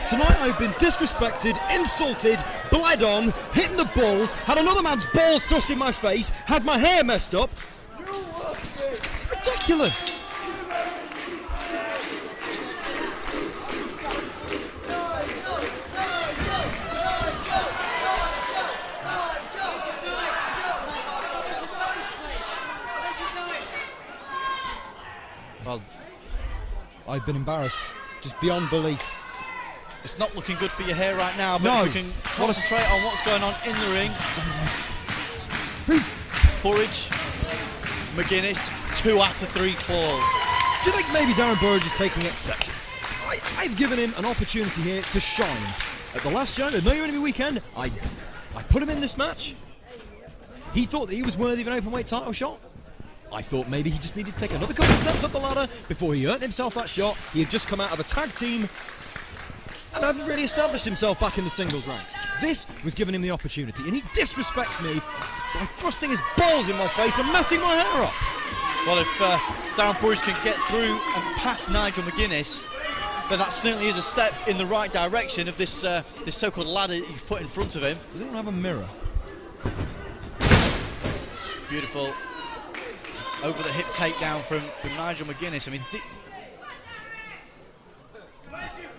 Tonight I've been disrespected, insulted, bled on, hitting the balls, had another man's balls thrust in my face, had my hair messed up. It's ridiculous. Well, I've been embarrassed, just beyond belief. It's not looking good for your hair right now, but if we can concentrate on what's going on in the ring. Burridge, McGuiness, 2 out of 3 falls. Do you think maybe Darren Burridge is taking exception? I've given him an opportunity here to shine. At the last show, the No Enemy weekend, I put him in this match. He thought that he was worthy of an openweight title shot. I thought maybe he just needed to take another couple of steps up the ladder before he earned himself that shot. He had just come out of a tag team and hadn't really established himself back in the singles ranks. This was giving him the opportunity, and he disrespects me by thrusting his balls in my face and messing my hair up. Well, if Darren Burridge can get through and past Nigel McGuiness, then that certainly is a step in the right direction of this this so-called ladder that you've put in front of him. Does anyone have a mirror? Beautiful over the hip takedown from Nigel McGuiness. I mean,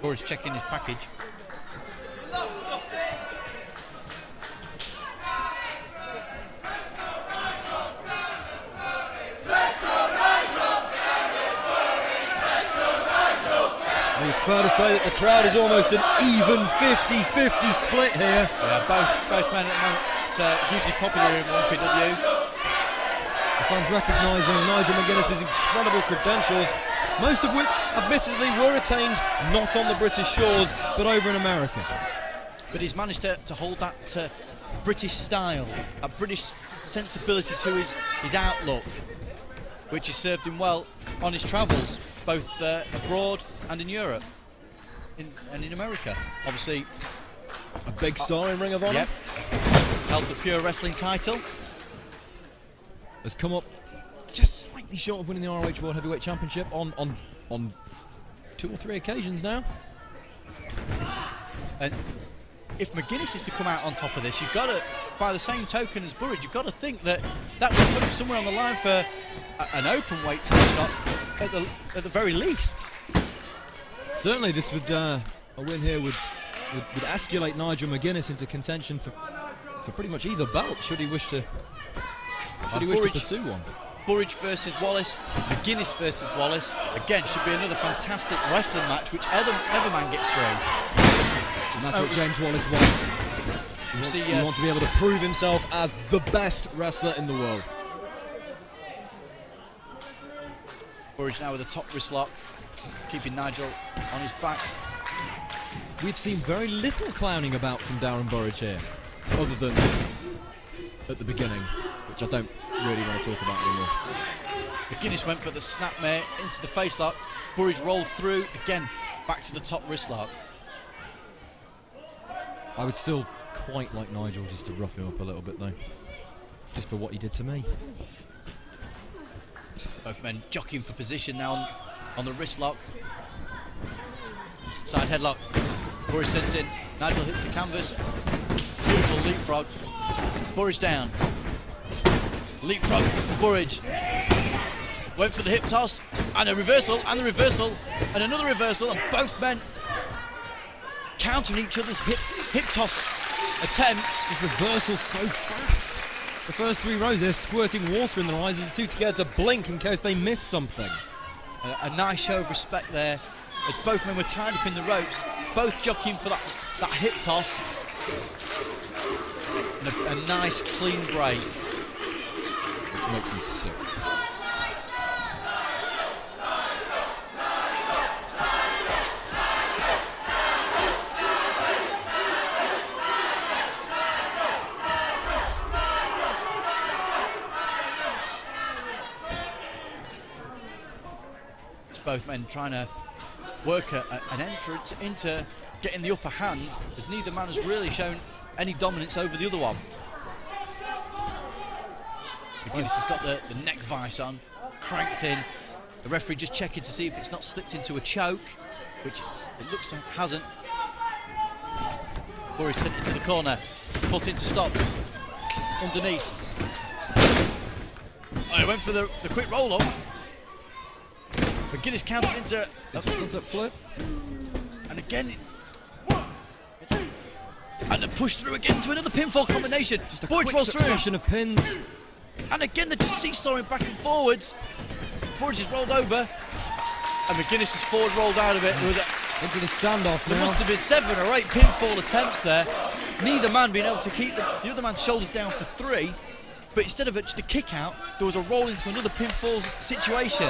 Burridge checking his package. It's fair to say that the crowd is almost an even 50-50 split here. Yeah, both men at the moment hugely popular in YPW. The fans recognising Nigel McGuinness's incredible credentials, most of which, admittedly, were attained not on the British shores, but over in America. But he's managed to hold that British style, a British sensibility to his outlook, which has served him well on his travels, both abroad and in Europe, and in America. Obviously, a big star in Ring of Honor. Yep. Held the Pure Wrestling title. Has come up just slightly short of winning the ROH World Heavyweight Championship on 2 or 3 occasions now. And if McGuiness is to come out on top of this, you've got to, by the same token as Burridge, you've got to think that would put him somewhere on the line for an open weight title shot at the very least. Certainly, this would a win here would escalate Nigel McGuiness into contention for pretty much either belt, should he wish to pursue one. Burridge versus Wallace, McGuiness versus Wallace. Again, should be another fantastic wrestling match, which either man gets through. And that's what James Wallace wants. He wants to be able to prove himself as the best wrestler in the world. Burridge now with a top wrist lock, keeping Nigel on his back. We've seen very little clowning about from Darren Burridge here, other than at the beginning, which I don't really want to talk about anymore. McGuiness went for the snapmare into the face lock. Burridge rolled through, again, back to the top wrist lock. I would still quite like Nigel just to rough him up a little bit, though, just for what he did to me. Both men jockeying for position now on the wrist lock. Side headlock. Burridge sent in. Nigel hits the canvas. Beautiful leapfrog. Burridge down. Leapfrog for Burridge. Went for the hip toss. And a reversal. And a reversal. And another reversal. And both men countering each other's hip toss attempts. His reversal so fast. The first 3 rows here squirting water in their eyes as the two together to blink in case they miss something. A nice show of respect there as both men were tied up in the ropes, both jockeying for that hip toss. And a nice clean break. It makes me sick. Both men trying to work an entrance into getting the upper hand, as neither man has really shown any dominance over the other one. McGuiness has got the neck vice on, cranked in. The referee just checking to see if it's not slipped into a choke, which it looks like hasn't. Burridge sent it to the corner. Foot in to stop. Underneath. Oh, he went for the quick roll-up. McGuinness counted into a sunset flip. And again, and a push through again to another pinfall combination. Just a Burridge quick rolls through. succession of pins. And again, they're just seesawing back and forwards. Burridge is rolled over. And McGuinness is forward rolled out of it. There was into the standoff there now. must have been 7 or 8 pinfall attempts there. Neither man being able to keep the other man's shoulders down for 3. But instead of just a kick out, there was a roll into another pinfall situation.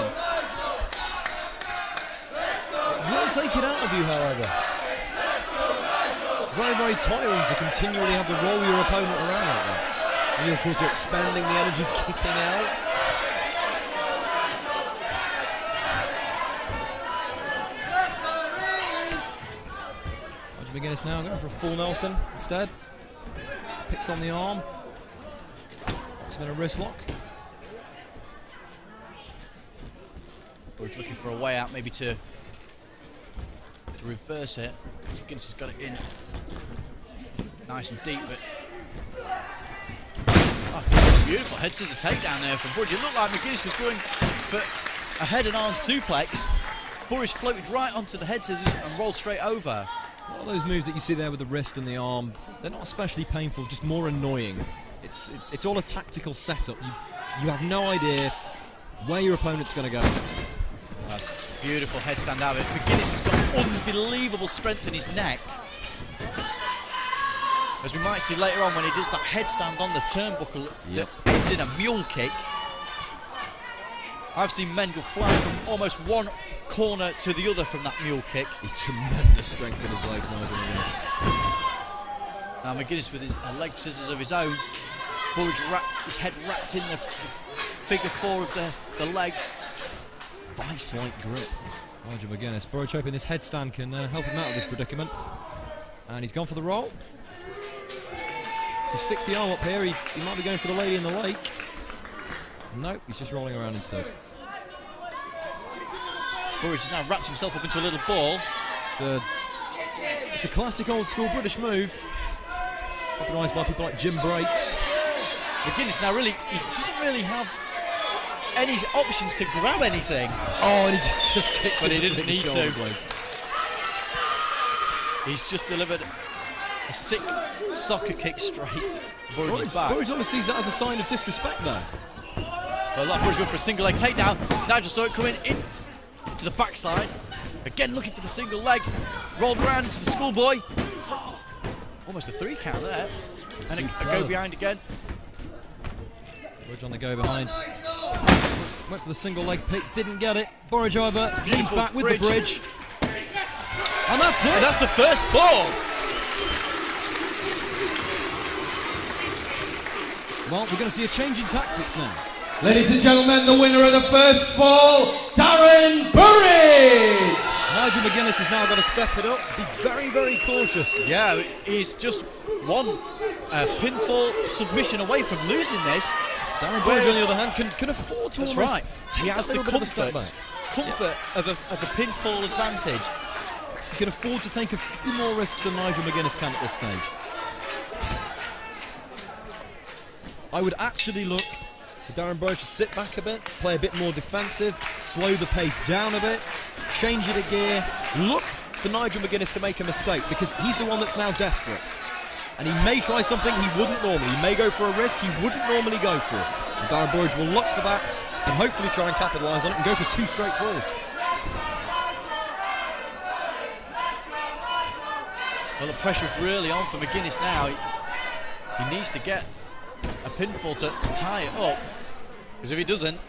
It will take it out of you, however. It's very, very tiring to continually have to roll your opponent around like that. And you, of course, are expending the energy kicking out. Nigel McGuinness now going for a full Nelson instead. Picks on the arm. Locks him in a wrist lock. Burridge looking for a way out, maybe to reverse it. McGuinness has got it in nice and deep, but beautiful head scissor takedown there from Burridge. It looked like McGuinness was going for a head and arm suplex. Burridge floated right onto the head scissors and rolled straight over. A lot of those moves that you see there with the wrist and the arm, they're not especially painful, just more annoying. It's all a tactical setup. You have no idea where your opponent's going to go next. That's beautiful headstand out of it. McGuinness has got unbelievable strength in his neck. As we might see later on when he does that headstand on the turnbuckle that ends in a mule kick. I've seen men go flying from almost one corner to the other from that mule kick. He's tremendous strength in his legs, Nigel McGuinness. Now McGuinness with his leg scissors of his own. Burridge wrapped his head wrapped in the figure 4 of the legs. Vice-like grip. Nigel McGuinness. Burridge hoping this headstand can help him out of this predicament. And he's gone for the roll. If he sticks the arm up here, he might be going for the lady in the lake. Nope, he's just rolling around instead. Burridge has now wrapped himself up into a little ball. It's a classic old-school British move. Popularised by people like Jim Breaks. McGuinness now he doesn't really have any options to grab anything. Oh, and he just kicks it. But he didn't need to. Blade. He's just delivered a sick soccer kick straight. Burridge's back. Burridge almost sees that as a sign of disrespect there. Well, Burridge going for a single leg takedown. Nigel saw it coming in to the backside. Again looking for the single leg. Rolled around to the schoolboy. Almost a 3 count there. And a go behind again. Burridge on the go behind. Went for the single leg pick, didn't get it. Burridge, however, leans back with the bridge. And that's it. And that's the first fall. Well, we're going to see a change in tactics now. Ladies and gentlemen, the winner of the first fall, Darren Burridge! Nigel McGuinness has now got to step it up, be very, very cautious. Yeah, he's just one pinfall submission away from losing this. Darren Burridge, on the other hand, can afford to That's almost right. take He has that the little bit of a step back. comfort of a pinfall advantage. He can afford to take a few more risks than Nigel McGuinness can at this stage. I would actually look for Darren Burridge to sit back a bit, play a bit more defensive, slow the pace down a bit, change it a gear, look for Nigel McGuinness to make a mistake, because he's the one that's now desperate. And he may try something he wouldn't normally. He may go for a risk he wouldn't normally go for. And Darren Burridge will look for that and hopefully try and capitalise on it and go for 2 straight falls. Well, the pressure's really on for McGuinness now. He needs to get a pinfall to tie it up, because if he doesn't,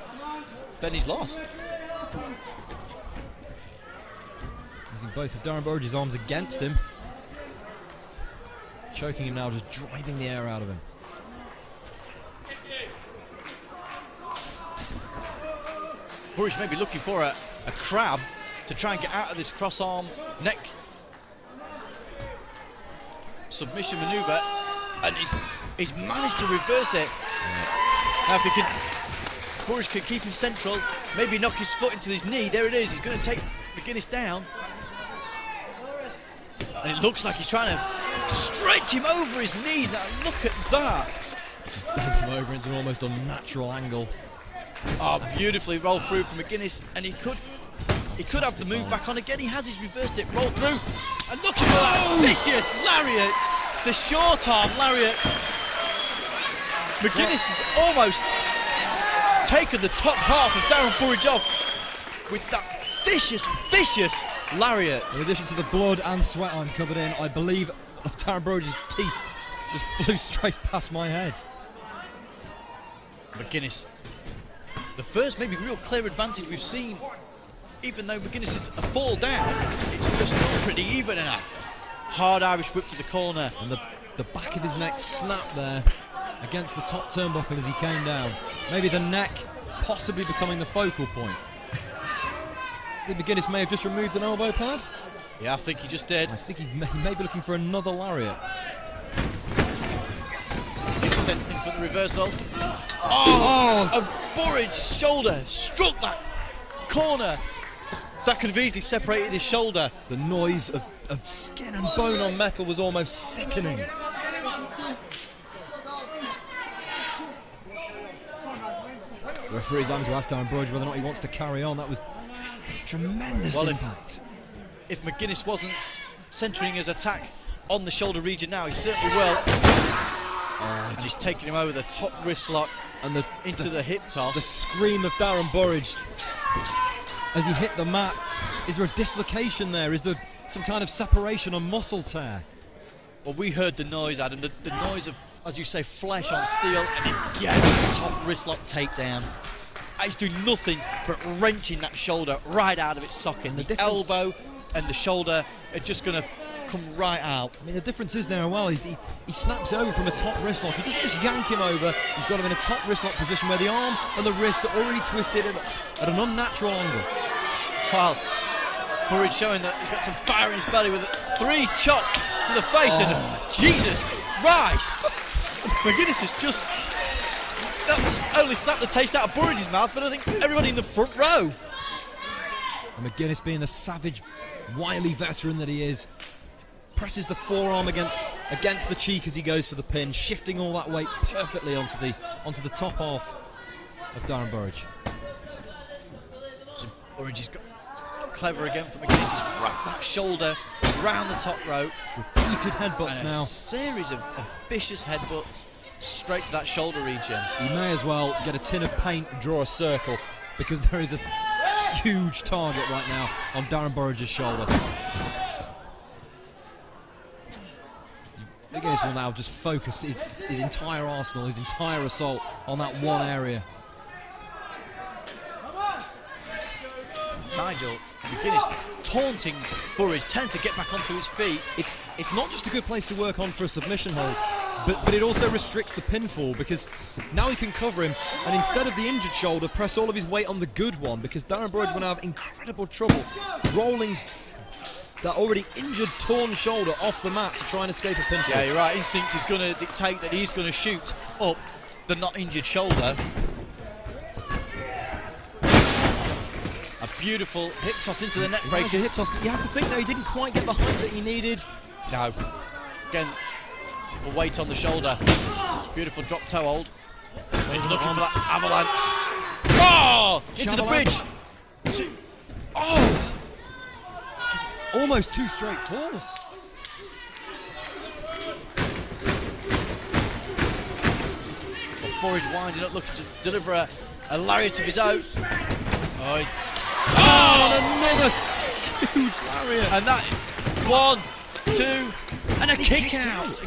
then he's lost. Using both of Darren Burridge's arms against him. Choking him now, just driving the air out of him. Burridge may be looking for a crab to try and get out of this cross-arm neck submission manoeuvre, and he's managed to reverse it. Now, if he can, Burridge can keep him central, maybe knock his foot into his knee. There it is. He's going to take McGuinness down, and it looks like he's trying to stretch him over his knees. Now look at that. Just bends him over into an almost unnatural angle. Oh, beautifully rolled through from McGuinness, and he could have the move back on again. He has his reversed it, rolled through, and looking for that vicious lariat, the short arm lariat. McGuinness has almost taken the top half of Darren Burridge off with that vicious lariat. In addition to the blood and sweat I'm covered in, I believe Darren Burridge's teeth just flew straight past my head. McGuinness, the first maybe real clear advantage we've seen. Even though McGuinness is a fall down, it's still pretty even now. Hard Irish whip to the corner. And the back of his neck snapped there against the top turnbuckle as he came down. Maybe the neck possibly becoming the focal point. I think McGuinness may have just removed an elbow pad. Yeah, I think he just did. I think he may be looking for another lariat. McGuinness sent in for the reversal. Oh! And Burridge's shoulder struck that corner. That could have easily separated his shoulder. The noise of skin and bone on metal was almost sickening. The referee's having to ask Darren Burridge whether or not he wants to carry on. That was tremendous impact. If McGuinness wasn't centering his attack on the shoulder region now, he certainly will. And just taking him over the top wrist lock and into the hip toss. The scream of Darren Burridge as he hit the mat. Is there a dislocation there? Is there some kind of separation or muscle tear? Well, we heard the noise, Adam, the noise of, as you say, flesh on steel, and again, the top wrist lock takedown. It's doing nothing but wrenching that shoulder right out of its socket. And the elbow and the shoulder are just going to come right out. I mean, the difference is now, well, he snaps over from a top wrist lock. He doesn't just yank him over. He's got him in a top wrist lock position where the arm and the wrist are already twisted at an unnatural angle. Well, Burridge showing that he's got some fire in his belly with 3 chops to the face, and Jesus Christ! McGuinness has just not only slapped the taste out of Burridge's mouth, but I think everybody in the front row. And McGuinness, being the savage, wily veteran that he is, presses the forearm against the cheek as he goes for the pin, shifting all that weight perfectly onto the top half of Darren Burridge. So Burridge has got clever again for McGuinness. He's wrapped that shoulder round the top rope. Repeated headbutts now. A series of vicious headbutts straight to that shoulder region. He may as well get a tin of paint and draw a circle, because there is a huge target right now on Darren Burridge's shoulder. McGuinness will now just focus his entire arsenal, his entire assault on that one area. Nigel McGuinness taunting Burridge, telling to get back onto his feet. It's not just a good place to work on for a submission hold, but it also restricts the pinfall, because now he can cover him and instead of the injured shoulder, press all of his weight on the good one, because Darren Burridge will now have incredible trouble rolling that already injured, torn shoulder off the mat to try and escape a pinfall. Yeah, you're right. Instinct is going to dictate that he's going to shoot up the not injured shoulder. A beautiful hip toss into the neck breaker. Hip toss, but you have to think, though, he didn't quite get the height that he needed. No. Again, the weight on the shoulder. Beautiful drop toe hold. He's looking for that avalanche. Oh! Into the bridge. Oh! Almost 2 straight falls. Well, Burridge winding up, looking to deliver a lariat of his own. Oh, and another huge lariat. And that 1, 2, and a kick out.